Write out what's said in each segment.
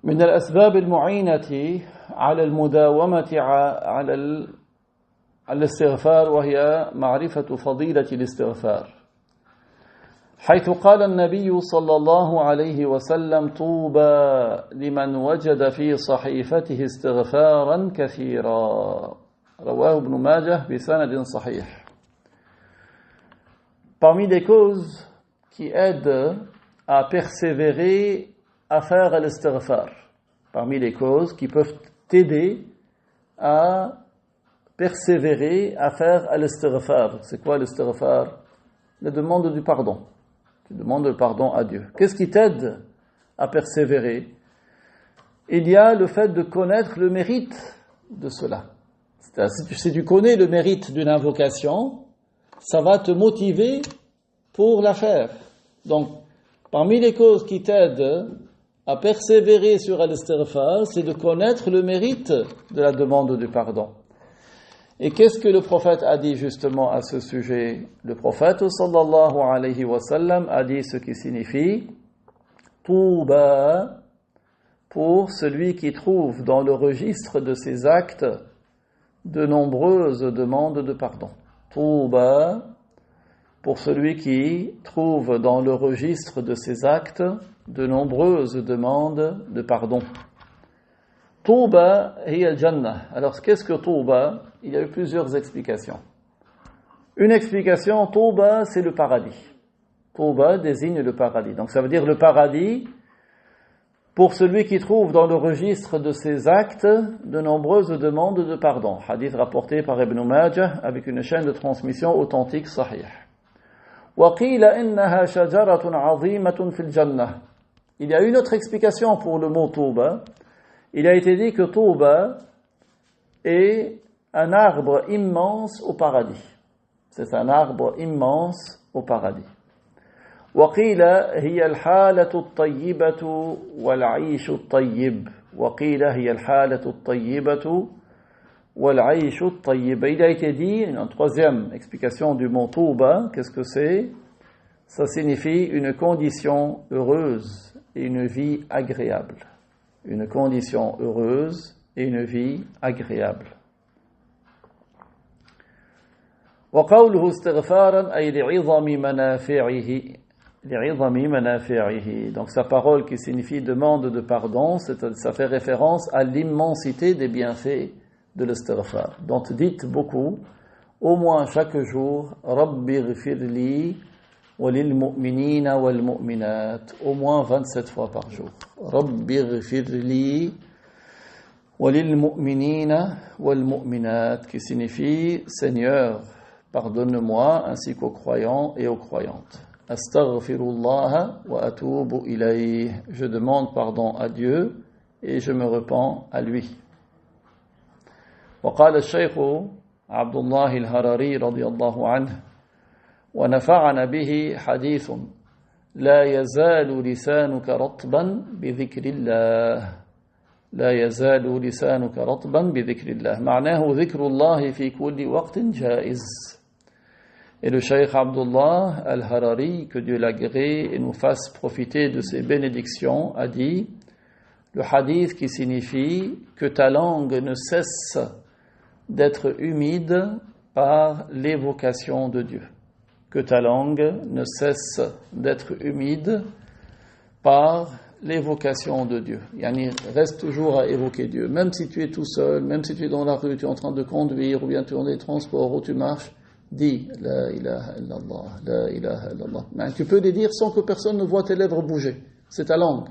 من الأسباب المعينة على المداومة على الاستغفار وهي معرفة فضيلة الاستغفار، حيث قال النبي صلى الله عليه وسلم: طوبى لمن وجد في صحيفته استغفارا كثيرا. رواه ابن ماجه بسند صحيح. Parmi les causes qui aident à persévérer à faire l'istighfar, parmi les causes qui peuvent t'aider à persévérer à faire l'istighfar. C'est quoi l'istighfar? La demande du pardon. Tu demandes le pardon à Dieu. Qu'est-ce qui t'aide à persévérer? Il y a le fait de connaître le mérite de cela. C'est-à-dire, si tu connais le mérite d'une invocation, ça va te motiver pour la faire. Donc, parmi les causes qui t'aident à persévérer sur l'istighfar, c'est de connaître le mérite de la demande du pardon. Et qu'est-ce que le prophète a dit justement à ce sujet? Le prophète sallallahu alayhi wa sallam a dit ce qui signifie Touba pour celui qui trouve dans le registre de ses actes de nombreuses demandes de pardon. Touba pour celui qui trouve dans le registre de ses actes de nombreuses demandes de pardon. Touba hiya al-jannah. Alors qu'est-ce que Touba? Il y a eu plusieurs explications. Une explication, Touba, c'est le paradis. Touba désigne le paradis. Donc ça veut dire le paradis pour celui qui trouve dans le registre de ses actes de nombreuses demandes de pardon. Hadith rapporté par Ibn Majah avec une chaîne de transmission authentique sahih. وَقِيلَ إِنَّهَا شَجَرَةٌ عَظِيمَةٌ فِي الْجَنَّةِ. Il y a une autre explication pour le mot Touba. Il a été dit que Touba est un arbre immense au paradis. C'est un arbre immense au paradis. وقيل هي الحالة الطيبة والعيش الطيب. وقيل هي الحالة الطيبة والعيش الطيب. Il a été dit, une troisième explication du mot Touba, qu'est-ce que c'est? Ça signifie une condition heureuse et une vie agréable. Une condition heureuse et une vie agréable. وقوله استغفارا أي لعظم منافعه. Donc sa parole qui signifie demande de pardon, ça fait référence à l'immensité des bienfaits de l'istighfar. Donc dites beaucoup, au moins chaque jour, Rabbi ghfirli walil mu'minina wal mu'minat, au moins 27 fois par jour. Rabbi ghfirli walil mu'minina wal mu'minat, qui signifie Seigneur, pardonne-moi ainsi qu'aux croyants et aux croyantes. Astaghfirullah wa atubu ilayh. Je demande pardon à Dieu et je me repens à lui. وقال الشيخ عبد الله الهرري رضي الله عنه ونفعنا به حديث لا يزال لسانك رطبا بذكر الله. لا يزال لسانك رطبا بذكر الله. معناه ذكر الله في كل وقت جائز. Et le Cheikh Abdullah al-Harari, que Dieu l'agrée et nous fasse profiter de ses bénédictions, a dit le hadith qui signifie que ta langue ne cesse d'être humide par l'évocation de Dieu. Que ta langue ne cesse d'être humide par l'évocation de Dieu. Yani, reste toujours à évoquer Dieu. Même si tu es tout seul, même si tu es dans la rue, tu es en train de conduire, ou bien tu es dans les transports, ou tu marches, dis La ilaha illallah, La ilaha illallah. Mais tu peux les dire sans que personne ne voit tes lèvres bouger. C'est ta langue.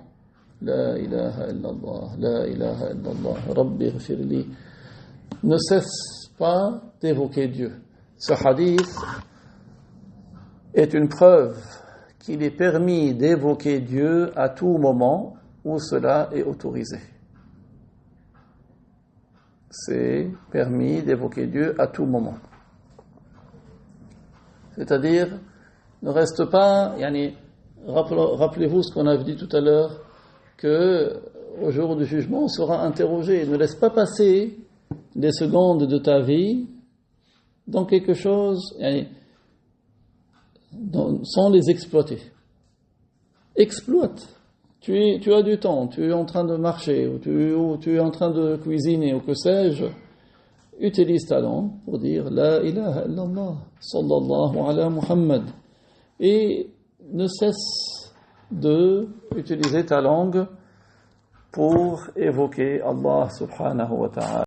La ilaha illallah, La ilaha illallah, Rabbi ghfirli. Ne cesse pas d'évoquer Dieu. Ce hadith est une preuve qu'il est permis d'évoquer Dieu à tout moment où cela est autorisé. C'est permis d'évoquer Dieu à tout moment. C'est-à-dire, ne reste pas, rappelez-vous ce qu'on avait dit tout à l'heure, que au jour du jugement, on sera interrogé. Ne laisse pas passer des secondes de ta vie dans quelque chose, sans les exploiter. Exploite. tu as du temps, tu es en train de marcher, ou tu es en train de cuisiner, ou que sais-je, utilise ta langue pour dire La ilaha illallah, sallallahu ala Muhammad. Et ne cesse de utiliser ta langue pour évoquer Allah subhanahu wa ta'ala.